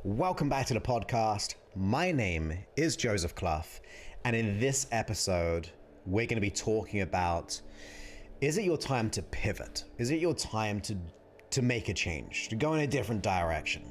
Welcome back to the podcast. My name is Joseph Clough, and in this episode, we're going to be talking about, is it your time to pivot? Is it your time to make a change, to go in a different direction?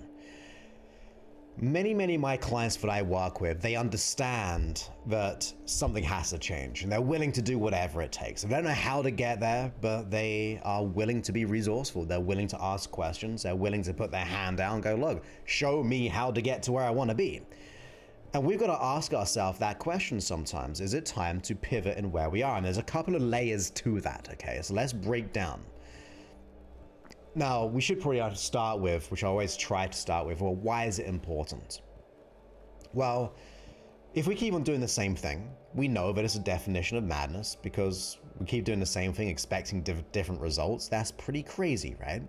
Many of my clients that I work with, they understand that something has to change and they're willing to do whatever it takes. They don't know how to get there, but they are willing to be resourceful. They're willing to ask questions. They're willing to put their hand out and go, look, show me how to get to where I want to be. And we've got to ask ourselves that question sometimes. Is it time to pivot in where we are? And there's a couple of layers to that, okay? So let's break down. Now, we should probably start with, which I always try to start with, well, why is it important? Well, if we keep on doing the same thing, we know that it's a definition of madness because we keep doing the same thing, expecting different results. That's pretty crazy, right?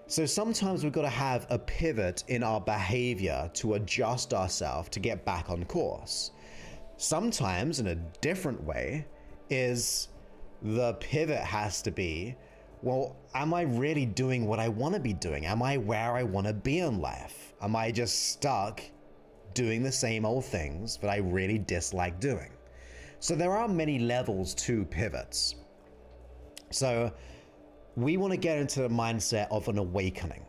So sometimes we've got to have a pivot in our behavior to adjust ourselves to get back on course. Sometimes, in a different way, is the pivot has to be, well, am I really doing what I want to be doing? Am I where I want to be in life? Am I just stuck doing the same old things that I really dislike doing? So there are many levels to pivots. So we want to get into the mindset of an awakening.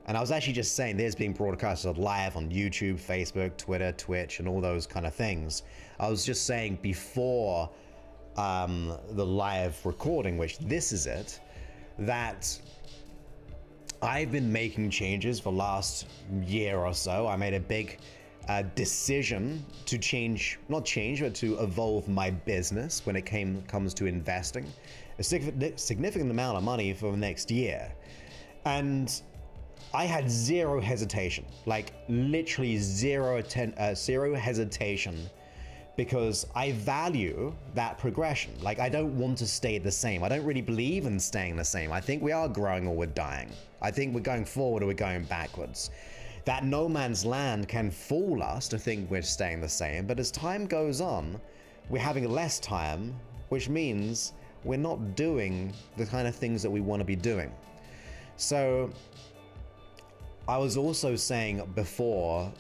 And I was actually just saying this being broadcasted live on YouTube, Facebook, Twitter, Twitch, and all those kind of things. I was just saying before the live recording, which this is it, that I've been making changes for the last year or so. I made a big decision to but to evolve my business when it comes to investing a significant amount of money for the next year. And I had zero hesitation, like literally zero hesitation, because I value that progression. Like, I don't want to stay the same. I don't really believe in staying the same. I think we are growing or we're dying. I think we're going forward or we're going backwards. That no man's land can fool us to think we're staying the same, but as time goes on, we're having less time, which means we're not doing the kind of things that we want to be doing. So I was also saying before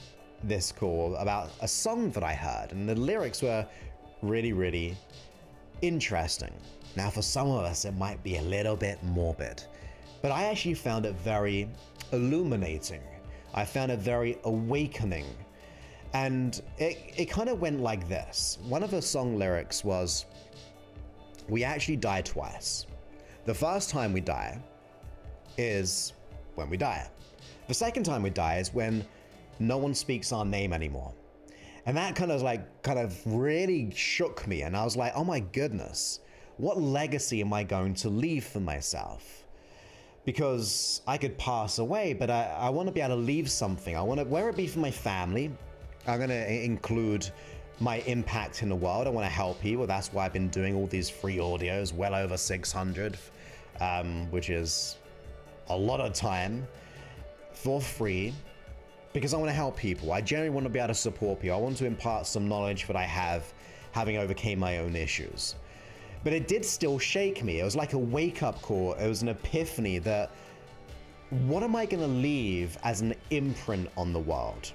this call about a song that I heard, and the lyrics were really interesting. Now, for some of us, it might be a little bit morbid, but I actually found it very illuminating. I found it very awakening. And it kind of went like this. One of the song lyrics was, we actually die twice. The first time we die is when we die. The second time we die is when no one speaks our name anymore. And that kind of really shook me. And I was like, oh my goodness, what legacy am I going to leave for myself? Because I could pass away, but I want to be able to leave something. I want to, whether it be for my family, I'm going to include my impact in the world. I want to help people. That's why I've been doing all these free audios, well over 600, which is a lot of time, for free, because I want to help people. I generally want to be able to support people. I want to impart some knowledge that I have, having overcame my own issues. But it did still shake me. It was like a wake-up call. It was an epiphany that, what am I going to leave as an imprint on the world?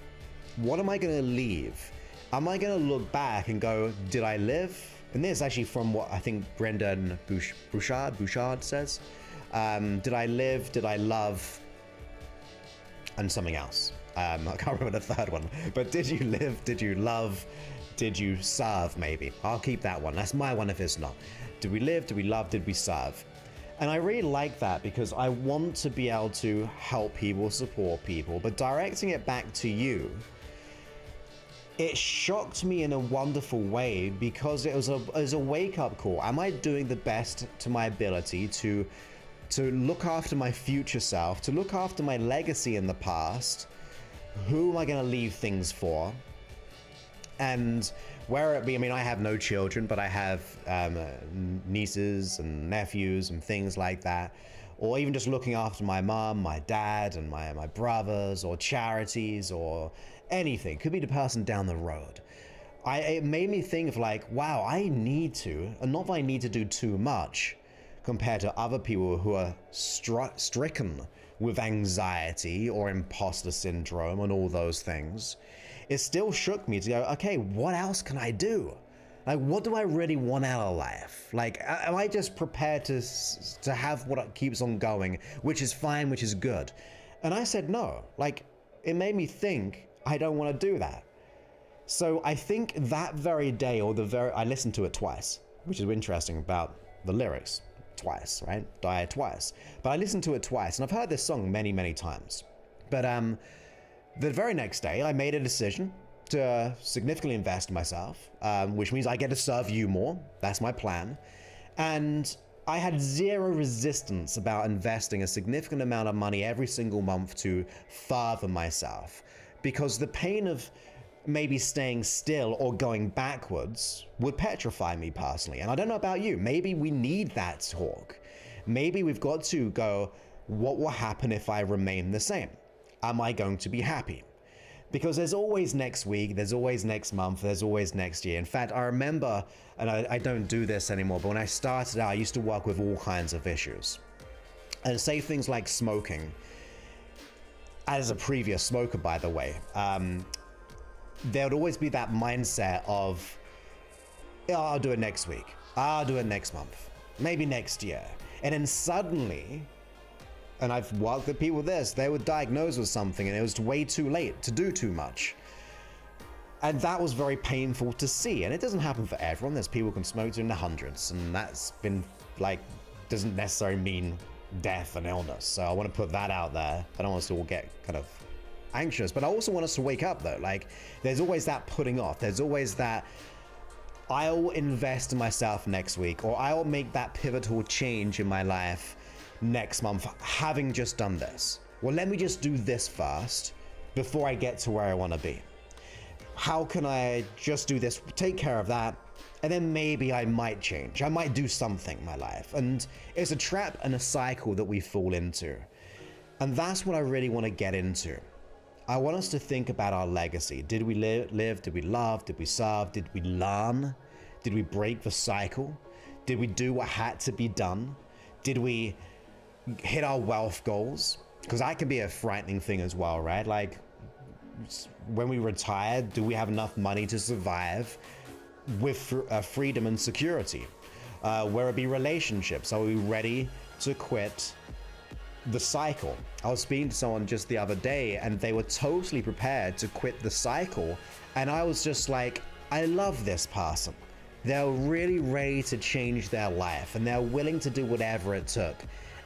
What am I going to leave? Am I going to look back and go, did I live? And this is actually from what I think Brendan Bouchard says. Did I live? Did I love? And something else. I can't remember the third one. But did you live? Did you love? Did you serve, maybe? I'll keep that one. That's my one if it's not. Did we live? Did we love? Did we serve? And I really like that because I want to be able to help people, support people, but directing it back to you, it shocked me in a wonderful way because it was a wake-up call. Am I doing the best to my ability to look after my future self, to look after my legacy in the past? Who am I going to leave things for? And where it be, I mean, I have no children, but I have nieces and nephews and things like that. Or even just looking after my mom, my dad, and my brothers, or charities, or anything. Could be the person down the road. It made me think of like, wow, I need to, and not that I need to do too much, compared to other people who are stricken with anxiety or imposter syndrome and all those things, it still shook me to go, okay, what else can I do? Like, what do I really want out of life? Like, am I just prepared to have what keeps on going, which is fine, which is good? And I said no. Like, it made me think I don't want to do that. So I think that very day, I listened to it twice, which is interesting about the lyrics. Twice, right? Die twice. But I listened to it twice, and I've heard this song many, many times. But the very next day, I made a decision to significantly invest in myself, which means I get to serve you more. That's my plan. And I had zero resistance about investing a significant amount of money every single month to further myself, because the pain of maybe staying still or going backwards would petrify me personally. And I don't know about you, maybe we need that talk. Maybe we've got to go, what will happen if I remain the same? Am I going to be happy? Because there's always next week, there's always next month, there's always next year. In fact, I remember, and I don't do this anymore, but when I started out, I used to work with all kinds of issues. And say things like smoking. As a previous smoker, by the way, there would always be that mindset of, oh, I'll do it next week, I'll do it next month, maybe next year. And then suddenly, and I've worked with people with this, they were diagnosed with something and it was way too late to do too much. And that was very painful to see. And it doesn't happen for everyone. There's people who can smoke in the hundreds, and that's been like, doesn't necessarily mean death and illness. So I want to put that out there. I don't want us to all get kind of anxious, but I also want us to wake up though. Like, there's always that putting off. There's always that, I'll invest in myself next week, or I'll make that pivotal change in my life next month, having just done this. Well, let me just do this first before I get to where I want to be. How can I just do this, take care of that, and then maybe I might change. I might do something in my life. And it's a trap and a cycle that we fall into. And that's what I really want to get into. I want us to think about our legacy. Did we live? Did we love? Did we serve? Did we learn? Did we break the cycle? Did we do what had to be done? Did we hit our wealth goals? Because that can be a frightening thing as well, right? Like, when we retire, do we have enough money to survive with freedom and security? Where it be relationships, are we ready to quit the cycle? I was speaking to someone just the other day and they were totally prepared to quit the cycle, and I was just like, I love this person. They're really ready to change their life and they're willing to do whatever it took,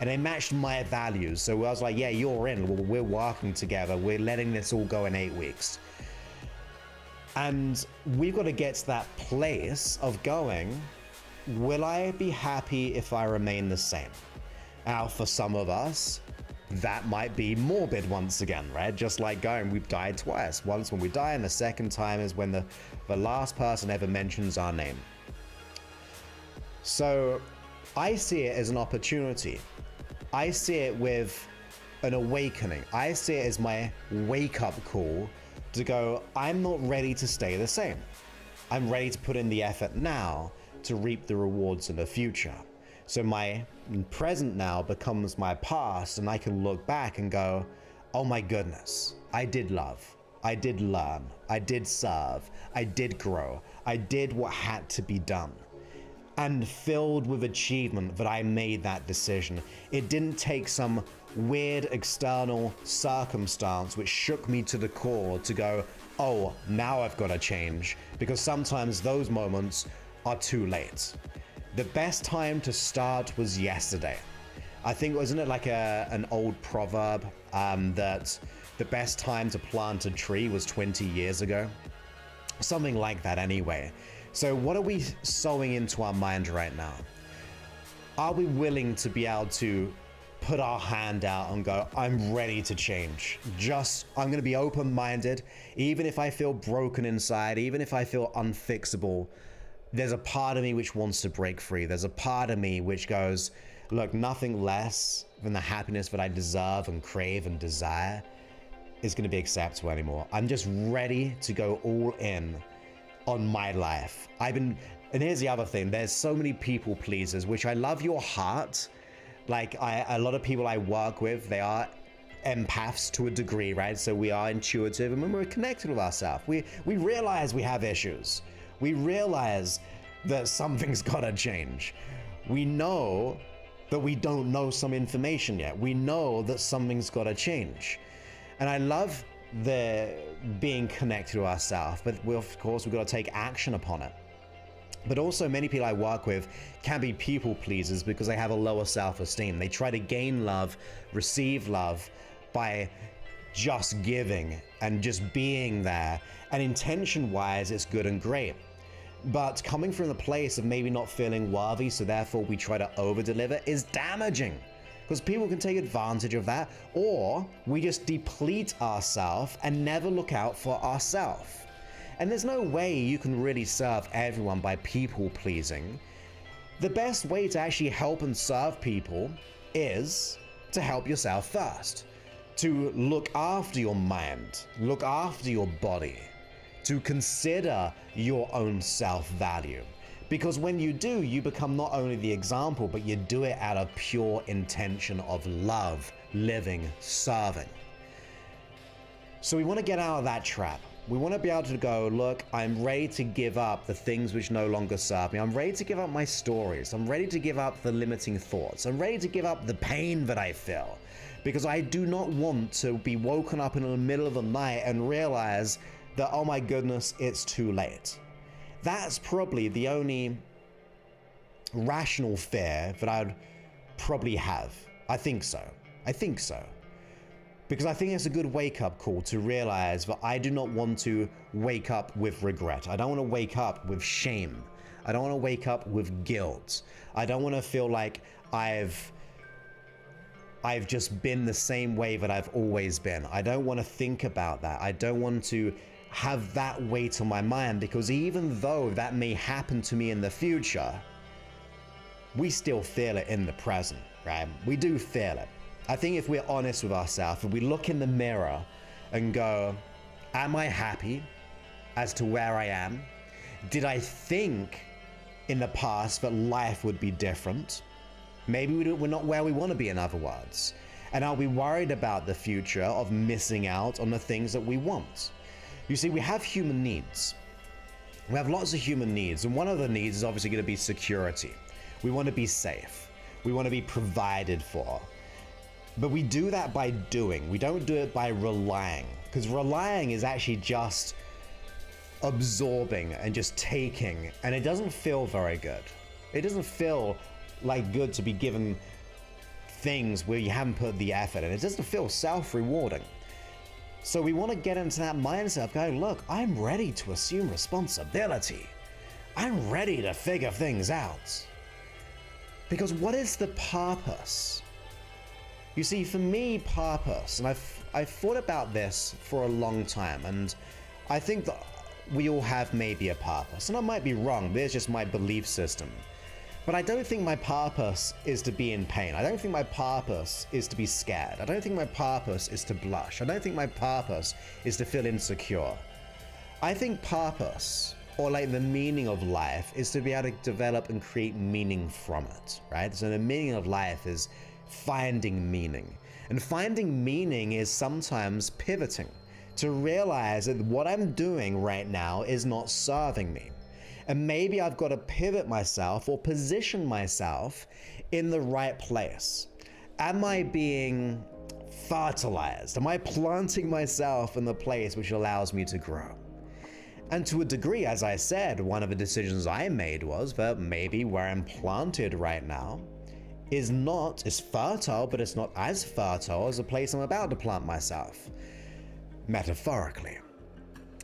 and they matched my values. So I was like, yeah, you're in. We're working together. We're letting this all go in 8 weeks. And we've got to get to that place of going, will I be happy if I remain the same? Now, for some of us, that might be morbid once again, right? Just like going, we've died twice. Once when we die, and the second time is when the last person ever mentions our name. So I see it as an opportunity. I see it with an awakening. I see it as my wake-up call to go, I'm not ready to stay the same. I'm ready to put in the effort now to reap the rewards in the future. So my present now becomes my past, and I can look back and go, oh my goodness, I did love, I did learn, I did serve, I did grow, I did what had to be done. And filled with achievement that I made that decision. It didn't take some weird external circumstance which shook me to the core to go, oh, now I've got to change, because sometimes those moments are too late. The best time to start was yesterday. I think, wasn't it like an old proverb that the best time to plant a tree was 20 years ago? Something like that anyway. So what are we sowing into our mind right now? Are we willing to be able to put our hand out and go, I'm ready to change. I'm going to be open-minded. Even if I feel broken inside, even if I feel unfixable, there's a part of me which wants to break free. There's a part of me which goes, look, nothing less than the happiness that I deserve and crave and desire is going to be acceptable anymore. I'm just ready to go all in on my life. And here's the other thing, there's so many people pleasers, which I love your heart. Like a lot of people I work with, they are empaths to a degree, right? So we are intuitive, and when we're connected with ourselves, we realize we have issues. We realize that something's gotta change. We know that we don't know some information yet. We know that something's gotta change. And I love the being connected to ourselves, but of course we've got to take action upon it. But also many people I work with can be people pleasers because they have a lower self-esteem. They try to gain love, receive love by just giving and just being there. And intention-wise, it's good and great. But coming from the place of maybe not feeling worthy, so therefore we try to over-deliver, is damaging. Because people can take advantage of that, or we just deplete ourselves and never look out for ourselves. And there's no way you can really serve everyone by people pleasing. The best way to actually help and serve people is to help yourself first. To look after your mind, look after your body, to consider your own self-value. Because when you do, you become not only the example, but you do it out of pure intention of love, living, serving. So we want to get out of that trap. We want to be able to go, look, I'm ready to give up the things which no longer serve me. I'm ready to give up my stories. I'm ready to give up the limiting thoughts. I'm ready to give up the pain that I feel. Because I do not want to be woken up in the middle of the night and realize that, oh my goodness, it's too late. That's probably the only rational fear that I'd probably have. I think so. Because I think it's a good wake-up call to realize that I do not want to wake up with regret. I don't want to wake up with shame. I don't want to wake up with guilt. I don't want to feel like I've just been the same way that I've always been. I don't want to think about that. I don't want to have that weight on my mind, because even though that may happen to me in the future, we still feel it in the present, right? We do feel it. I think if we're honest with ourselves, if we look in the mirror and go, am I happy as to where I am? Did I think in the past that life would be different? Maybe we're not where we want to be, in other words. And are we worried about the future of missing out on the things that we want? You see, we have human needs. We have lots of human needs, and one of the needs is obviously going to be security. We want to be safe. We want to be provided for. But we do that by doing. We don't do it by relying, because relying is actually just absorbing and just taking, and it doesn't feel very good. It doesn't feel like good to be given things where you haven't put the effort in. It doesn't feel self-rewarding. So we want to get into that mindset of going, look, I'm ready to assume responsibility. I'm ready to figure things out. Because what is the purpose? You see, for me, purpose, and I've thought about this for a long time, and I think that we all have maybe a purpose, and I might be wrong, but it's just my belief system. But I don't think my purpose is to be in pain. I don't think my purpose is to be scared. I don't think my purpose is to blush. I don't think my purpose is to feel insecure. I think purpose, or like the meaning of life, is to be able to develop and create meaning from it, right? So the meaning of life is finding meaning. And finding meaning is sometimes pivoting to realize that what I'm doing right now is not serving me. And maybe I've got to pivot myself or position myself in the right place. Am I being fertilized? Am I planting myself in the place which allows me to grow? And to a degree, as I said, one of the decisions I made was that maybe where I'm planted right now is fertile, but it's not as fertile as the place I'm about to plant myself, metaphorically.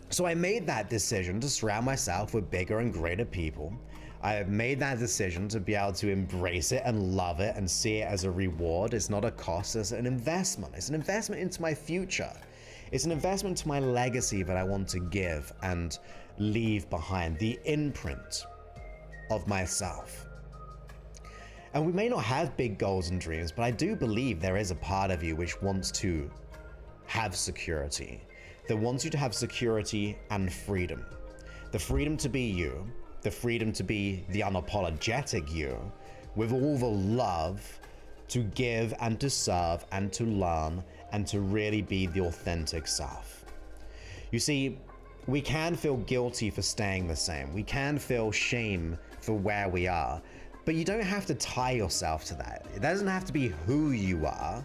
So I made that decision to surround myself with bigger and greater people. I made that decision to be able to embrace it and love it and see it as a reward. It's not a cost, it's an investment. It's an investment into my future. It's an investment to my legacy that I want to give and leave behind, the imprint of myself. And we may not have big goals and dreams, but I do believe there is a part of you which wants to have security, that wants you to have security and freedom, The freedom to be you, the freedom to be the unapologetic you, with all the love to give and to serve and to learn and to really be the authentic self. You see, we can feel guilty for staying the same. We can feel shame for where we are, but you don't have to tie yourself to that. It doesn't have to be who you are.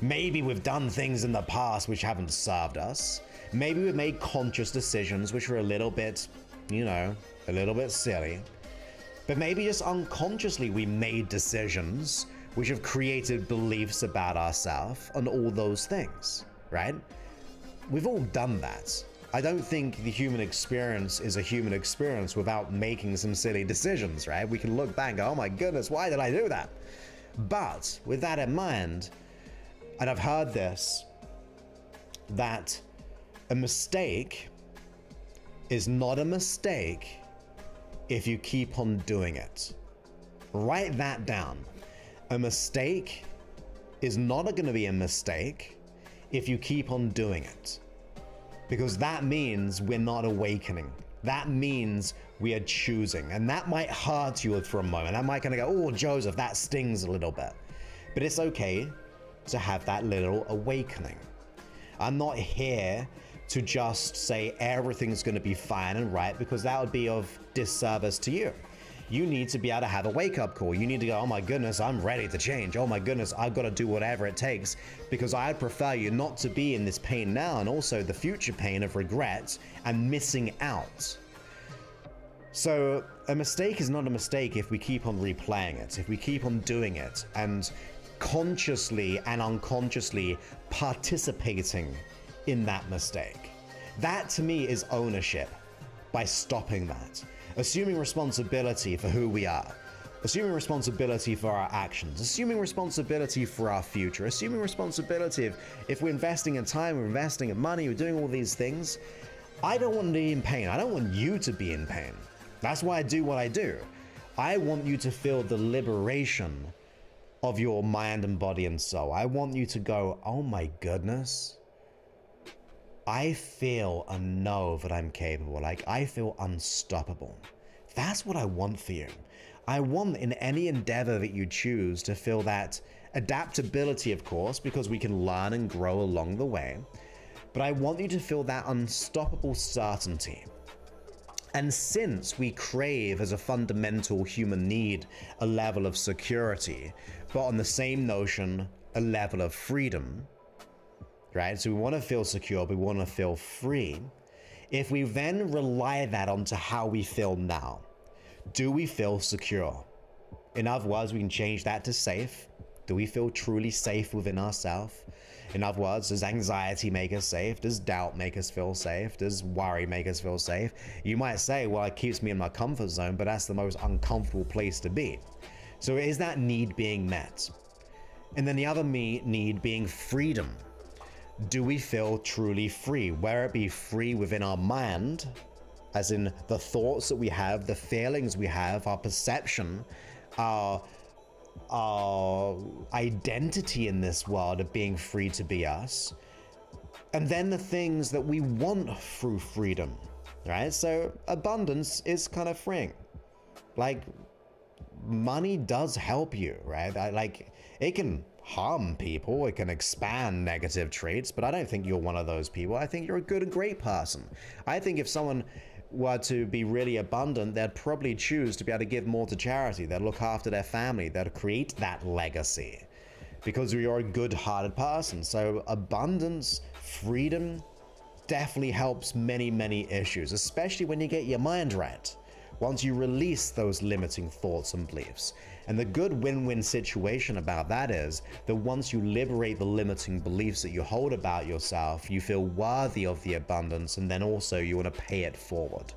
Maybe we've done things in the past which haven't served us. Maybe we've made conscious decisions which were a little bit, a little bit silly. But maybe just unconsciously we made decisions which have created beliefs about ourselves and all those things, right? We've all done that. I don't think the human experience is a human experience without making some silly decisions, right? We can look back and go, oh my goodness, why did I do that? But with that in mind, and I've heard this, that a mistake is not a mistake if you keep on doing it. Write that down. A mistake is not going to be a mistake if you keep on doing it. Because that means we're not awakening. That means we are choosing. And that might hurt you for a moment. That might kind of go, oh, Joseph, that stings a little bit. But it's okay to have that little awakening. I'm not here to just say everything's going to be fine and right, because that would be of disservice to you. You need to be able to have a wake-up call. You need to go, oh my goodness, I'm ready to change. Oh my goodness, I've got to do whatever it takes, because I'd prefer you not to be in this pain now, and also the future pain of regret and missing out. So a mistake is not a mistake if we keep on replaying it, if we keep on doing it and consciously and unconsciously participating in that mistake. That to me is ownership by stopping that. Assuming responsibility for who we are, assuming responsibility for our actions, assuming responsibility for our future, assuming responsibility if we're investing in time, we're investing in money, we're doing all these things. I don't want to be in pain. I don't want you to be in pain. That's why I do what I do. I want you to feel the liberation of your mind and body and soul. I want you to go, oh my goodness, I feel and know that I'm capable. Like, I feel unstoppable. That's what I want for you. I want in any endeavor that you choose to feel that adaptability, of course, because we can learn and grow along the way. But I want you to feel that unstoppable certainty. And since we crave as a fundamental human need a level of security, but on the same notion, a level of freedom, right? So we want to feel secure, we want to feel free. If we then rely that onto how we feel now, do we feel secure? In other words, we can change that to safe. Do we feel truly safe within ourselves? In other words, does anxiety make us safe? Does doubt make us feel safe? Does worry make us feel safe? You might say, well, it keeps me in my comfort zone, but that's the most uncomfortable place to be. So is that need being met? And then the other need being freedom. Do we feel truly free? Whether it be free within our mind, as in the thoughts that we have, the feelings we have, our perception, our identity in this world of being free to be us, and then the things that we want through freedom, right? So abundance is kind of freeing. Like, money does help you, right? Like, it can harm people, it can expand negative traits, but I don't think you're one of those people. I think you're a good and great person. I think if someone were to be really abundant, they'd probably choose to be able to give more to charity. They'd look after their family. They'd create that legacy because you're a good-hearted person. So abundance, freedom definitely helps many, many issues, especially when you get your mind right. Once you release those limiting thoughts and beliefs. And the good win-win situation about that is that once you liberate the limiting beliefs that you hold about yourself, you feel worthy of the abundance, and then also you want to pay it forward.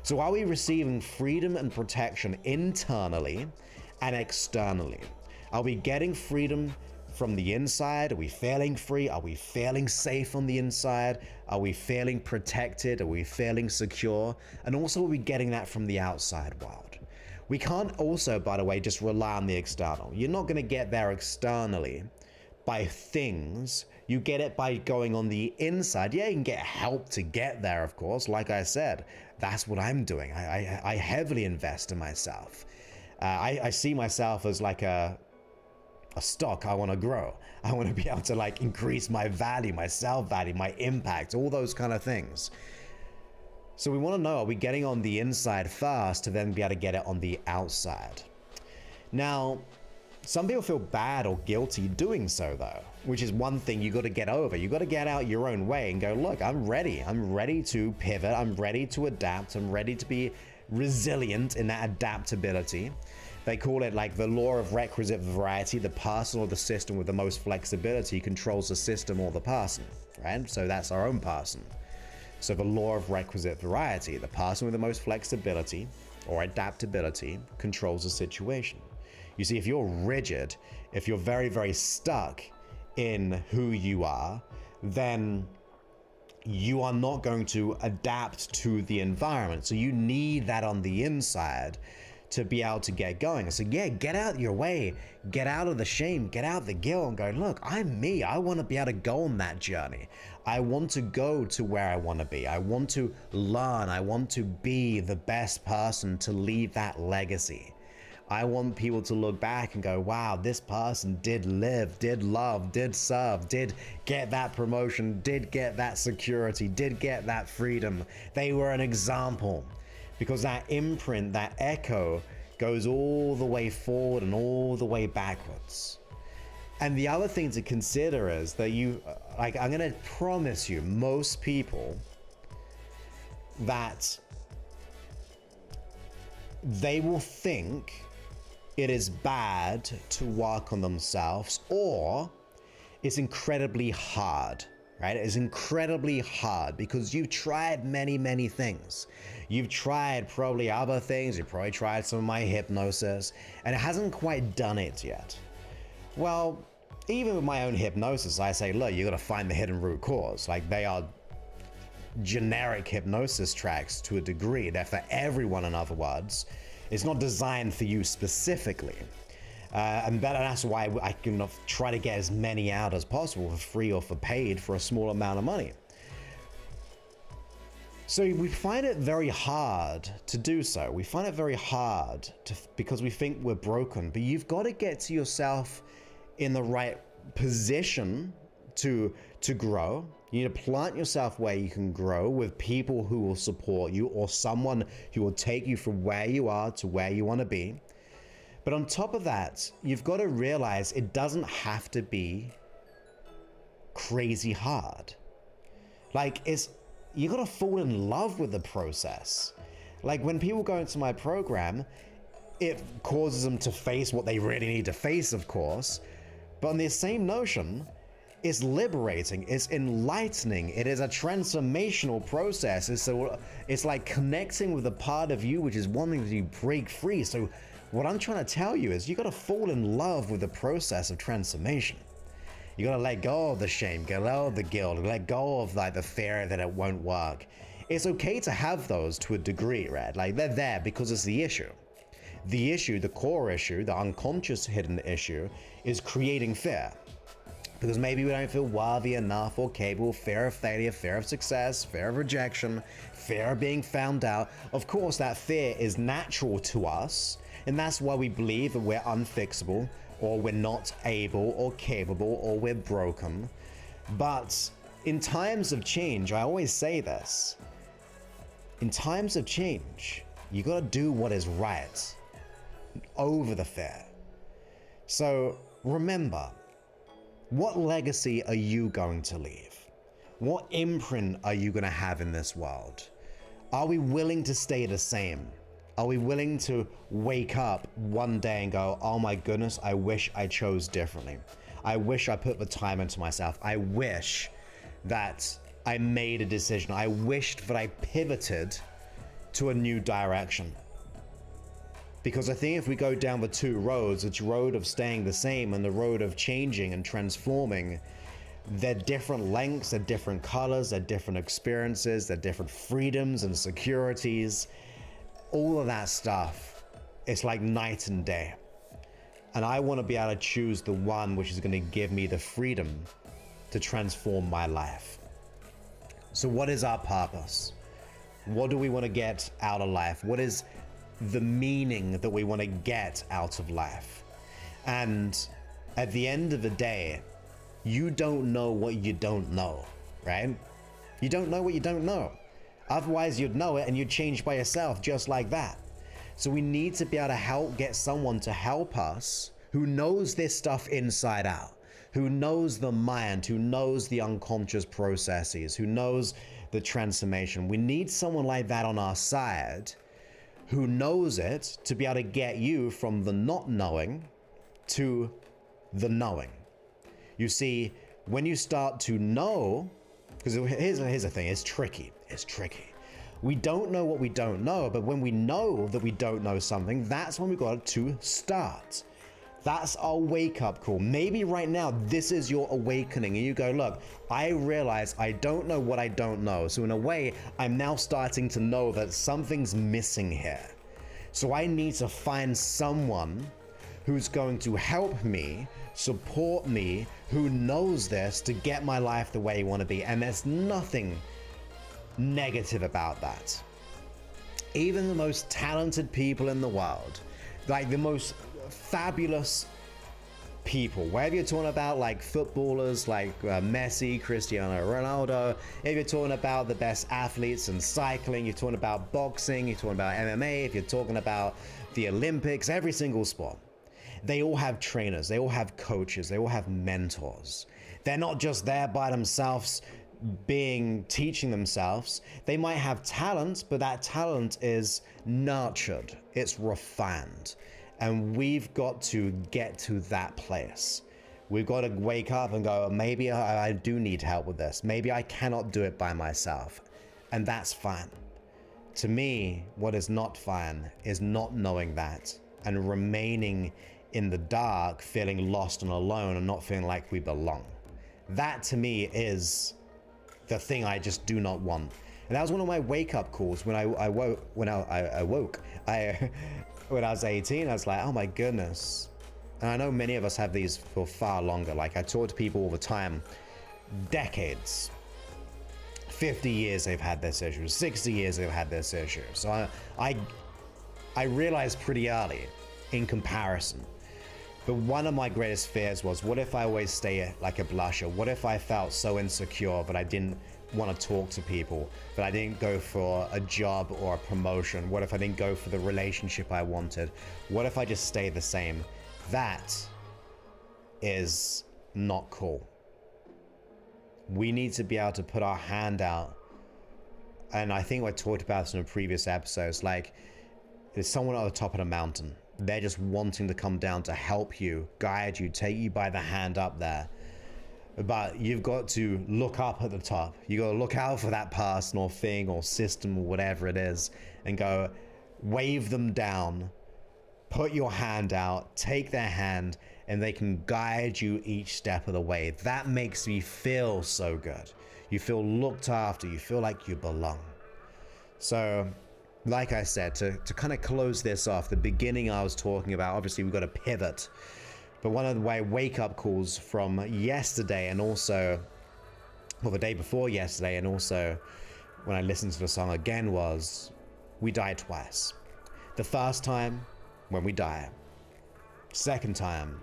So are we receiving freedom and protection internally and externally? Are we getting freedom from the inside? Are we feeling free? Are we feeling safe on the inside? Are we feeling protected? Are we feeling secure? And also, are we getting that from the outside world? We can't also, by the way, just rely on the external. You're not going to get there externally by things You get it by going on the inside. Yeah, you can get help to get there, of course. Like I said, that's what I'm doing. I heavily invest in myself. I see myself as like a stock I want to grow. I want to be able to like increase my value, my self-value, my impact, all those kind of things. So we want to know, are we getting on the inside first to then be able to get it on the outside? Now, some people feel bad or guilty doing so though, which is one thing you got to get over. You got to get out your own way and go, look, I'm ready. I'm ready to pivot. I'm ready to adapt. I'm ready to be resilient in that adaptability. They call it like the law of requisite variety. The person or the system with the most flexibility controls the system or the person, right? So that's our own person. So the law of requisite variety, the person with the most flexibility or adaptability controls the situation. You see, if you're rigid, if you're very, very stuck in who you are, then you are not going to adapt to the environment. So you need that on the inside to be able to get going. So yeah, get out your way, get out of the shame, get out the guilt and go, look, I'm me. I want to be able to go on that journey. I want to go to where I want to be. I want to learn. I want to be the best person to leave that legacy. I want people to look back and go, wow, this person did live, did love, did serve, did get that promotion, did get that security, did get that freedom. They were an example. Because that imprint, that echo goes all the way forward and all the way backwards. And the other thing to consider is that I'm going to promise you, most people, that they will think it is bad to work on themselves, or it's incredibly hard, right? It's incredibly hard because you've tried many, many things. You've tried probably other things. You've probably tried some of my hypnosis, and it hasn't quite done it yet. Well, even with my own hypnosis, I say, look, you got to find the hidden root cause. Like, they are generic hypnosis tracks to a degree. They're for everyone, in other words. It's not designed for you specifically. And that's why I can try to get as many out as possible for free or for paid for a small amount of money. So we find it very hard to do so. We find it very hard because we think we're broken, but you've got to get to yourself in the right position to grow. You need to plant yourself where you can grow with people who will support you, or someone who will take you from where you are to where you want to be. But on top of that, you've got to realize it doesn't have to be crazy hard. Like, you got to fall in love with the process. Like, when people go into my program, it causes them to face what they really need to face, of course. But on the same notion, it's liberating, it's enlightening, it is a transformational process. It's like connecting with a part of you which is wanting to break free. So what I'm trying to tell you is you got to fall in love with the process of transformation. You got to let go of the shame, let go of the guilt, let go of like the fear that it won't work. It's okay to have those to a degree, right? Like, they're there because it's the issue. The issue, the core issue, the unconscious hidden issue is creating fear. Because maybe we don't feel worthy enough or capable, fear of failure, fear of success, fear of rejection, fear of being found out. Of course, that fear is natural to us, and that's why we believe that we're unfixable, or we're not able or capable, or we're broken. But in times of change, I always say this, in times of change, you gotta do what is right over the fear. So remember, what legacy are you going to leave? What imprint are you going to have in this world? Are we willing to stay the same? Are we willing to wake up one day and go, oh my goodness, I wish I chose differently. I wish I put the time into myself. I wish that I made a decision. I wished that I pivoted to a new direction. Because I think if we go down the two roads, it's road of staying the same and the road of changing and transforming, they're different lengths, they're different colors, they're different experiences, they're different freedoms and securities. All of that stuff, it's like night and day. And I want to be able to choose the one which is going to give me the freedom to transform my life. So what is our purpose? What do we want to get out of life? What is the meaning that we want to get out of life? And at the end of the day, you don't know what you don't know, right? You don't know what you don't know. Otherwise, you'd know it and you'd change by yourself just like that. So we need to be able to get someone to help us who knows this stuff inside out, who knows the mind, who knows the unconscious processes, who knows the transformation. We need someone like that on our side who knows it to be able to get you from the not knowing to the knowing. You see, when you start to know, because here's the thing, it's tricky. We don't know what we don't know, but when we know that we don't know something, that's when we got to start. That's our wake-up call. Maybe right now, this is your awakening, and you go, look, I realize I don't know what I don't know. So in a way, I'm now starting to know that something's missing here. So I need to find someone who's going to help me, support me, who knows this to get my life the way I want to be. And there's nothing negative about that. Even the most talented people in the world, like the most fabulous people, whether you're talking about like footballers like Messi, Cristiano Ronaldo, if you're talking about the best athletes in cycling, you're talking about boxing, you're talking about MMA, if you're talking about the Olympics, every single sport, they all have trainers, they all have coaches, they all have mentors. They're not just there by themselves teaching themselves. They might have talent, but that talent is nurtured, it's refined. And we've got to get to that place. We've got to wake up and go, maybe I do need help with this. Maybe I cannot do it by myself. And that's fine. To me, what is not fine is not knowing that and remaining in the dark, feeling lost and alone and not feeling like we belong. That to me is the thing I just do not want. And that was one of my wake-up calls when I woke. When I was 18, I was like, oh my goodness. And I know many of us have these for far longer. Like I talk to people all the time, decades, 50 years they've had this issue, 60 years they've had this issue. So I realized pretty early in comparison. But one of my greatest fears was, what if I always stay like a blusher? What if I felt so insecure that I didn't want to talk to people, that I didn't go for a job or a promotion? What if I didn't go for the relationship I wanted? What if I just stayed the same? That is not cool. We need to be able to put our hand out. And I think I talked about this in previous episodes, like there's someone at the top of the mountain. They're just wanting to come down to help you, guide you, take you by the hand up there. But you've got to look up at the top. You got to look out for that person or thing or system or whatever it is and go, wave them down, put your hand out, take their hand, and they can guide you each step of the way. That makes me feel so good. You feel looked after. You feel like you belong. So, like I said, to kind of close this off, the beginning I was talking about, obviously we've got to pivot. But one of my wake-up calls from yesterday and also, well, the day before yesterday and also when I listened to the song again was, we die twice. The first time, when we die. Second time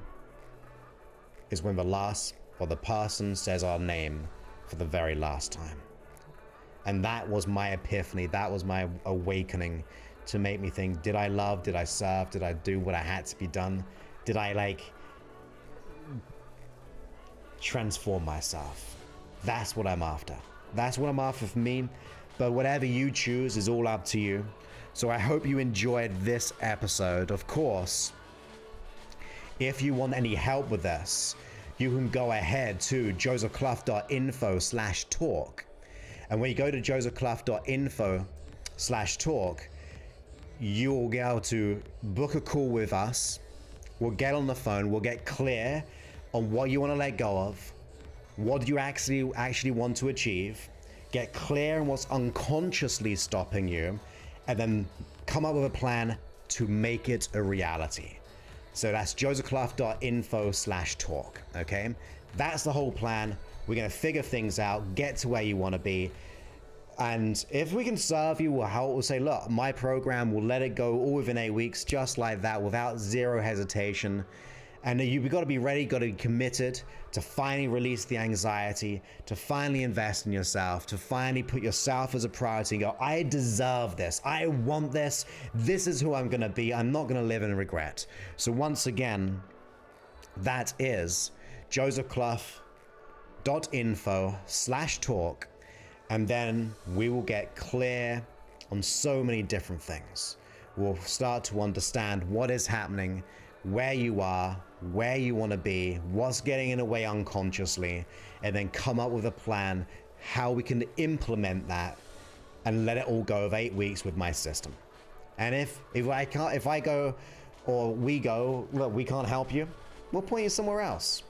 is when the person says our name for the very last time. And that was my epiphany. That was my awakening to make me think, did I love? Did I serve? Did I do what I had to be done? Did I transform myself? That's what I'm after. That's what I'm after for me. But whatever you choose is all up to you. So I hope you enjoyed this episode. Of course, if you want any help with this, you can go ahead to josephclough.info/talk. And when you go to josephclough.info/talk, you'll be able to book a call with us. We'll get on the phone. We'll get clear on what you want to let go of. What do you actually want to achieve? Get clear on what's unconsciously stopping you, and then come up with a plan to make it a reality. So that's josephclough.info/talk. Okay, that's the whole plan. We're going to figure things out, get to where you want to be. And if we can serve you, we'll say, look, my program will let it go all within 8 weeks, just like that, without zero hesitation. And you've got to be ready, got to be committed to finally release the anxiety, to finally invest in yourself, to finally put yourself as a priority and go, I deserve this. I want this. This is who I'm going to be. I'm not going to live in regret. So once again, that is josephclough.info/talk. And then we will get clear on so many different things. We'll start to understand what is happening, where you are, where you want to be, what's getting in the way unconsciously, and then come up with a plan how we can implement that and let it all go of 8 weeks with my system. And if I go or we go, look, we can't help you, we'll point you somewhere else.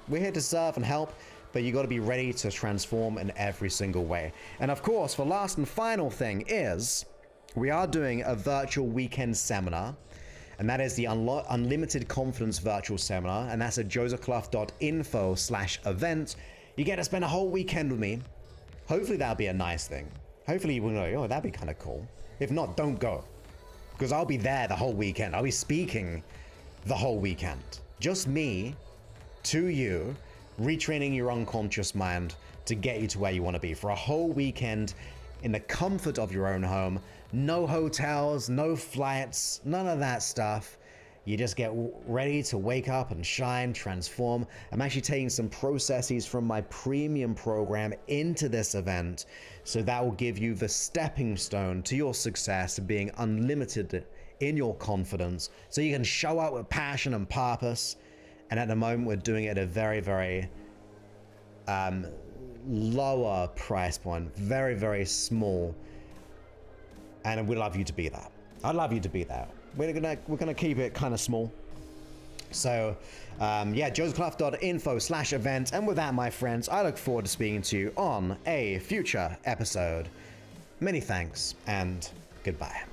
We're here to serve and help, but you got to be ready to transform in every single way. And of course, the last and final thing is we are doing a virtual weekend seminar, and that is the Unlimited Confidence Virtual Seminar, and that's at josephclough.info/event. You get to spend a whole weekend with me. Hopefully that'll be a nice thing. Hopefully you will know, oh, that'd be kind of cool. If not, don't go, because I'll be there the whole weekend. I'll be speaking the whole weekend. Just me to you, retraining your unconscious mind to get you to where you want to be for a whole weekend in the comfort of your own home. No hotels, no flights, none of that stuff. You just get ready to wake up and shine, transform. I'm actually taking some processes from my premium program into this event, so that will give you the stepping stone to your success, being unlimited in your confidence, so you can show up with passion and purpose. And at the moment, we're doing it at a very, very lower price point, very, very small. And we'd love you to be there. I'd love you to be there. We're gonna keep it kind of small. So yeah, josephclough.info/event. And with that, my friends, I look forward to speaking to you on a future episode. Many thanks and goodbye.